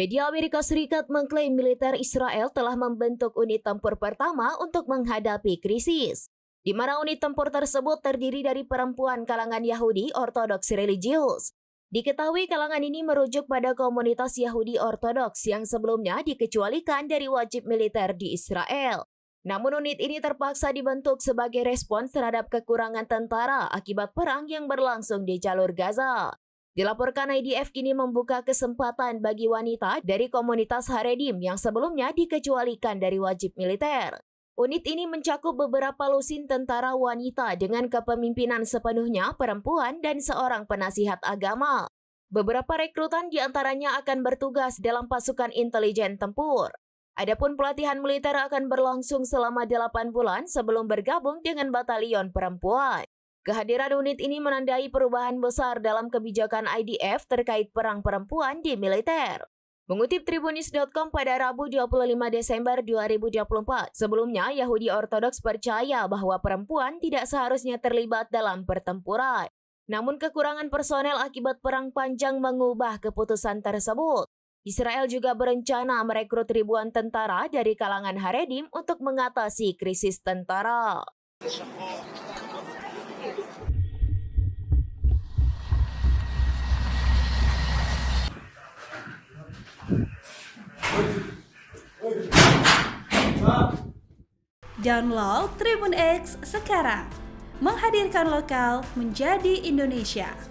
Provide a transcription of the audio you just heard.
Media Amerika Serikat mengklaim militer Israel telah membentuk unit tempur pertama untuk menghadapi krisis, di mana unit tempur tersebut terdiri dari perempuan kalangan Yahudi Ortodoks religius. Diketahui kalangan ini merujuk pada komunitas Yahudi Ortodoks yang sebelumnya dikecualikan dari wajib militer di Israel. Namun unit ini terpaksa dibentuk sebagai respons terhadap kekurangan tentara akibat perang yang berlangsung di jalur Gaza. Dilaporkan IDF kini membuka kesempatan bagi wanita dari komunitas Haredim yang sebelumnya dikecualikan dari wajib militer. Unit ini mencakup beberapa lusin tentara wanita dengan kepemimpinan sepenuhnya perempuan dan seorang penasihat agama. Beberapa rekrutan diantaranya akan bertugas dalam pasukan intelijen tempur. Adapun pelatihan militer akan berlangsung selama 8 bulan sebelum bergabung dengan batalion perempuan. Kehadiran unit ini menandai perubahan besar dalam kebijakan IDF terkait perang perempuan di militer. Mengutip Tribunnews.com pada Rabu 25 Desember 2024, sebelumnya Yahudi Ortodoks percaya bahwa perempuan tidak seharusnya terlibat dalam pertempuran. Namun kekurangan personel akibat perang panjang mengubah keputusan tersebut. Israel juga berencana merekrut ribuan tentara dari kalangan Haredim untuk mengatasi krisis tentara. Download Tribun X sekarang, menghadirkan lokal menjadi Indonesia.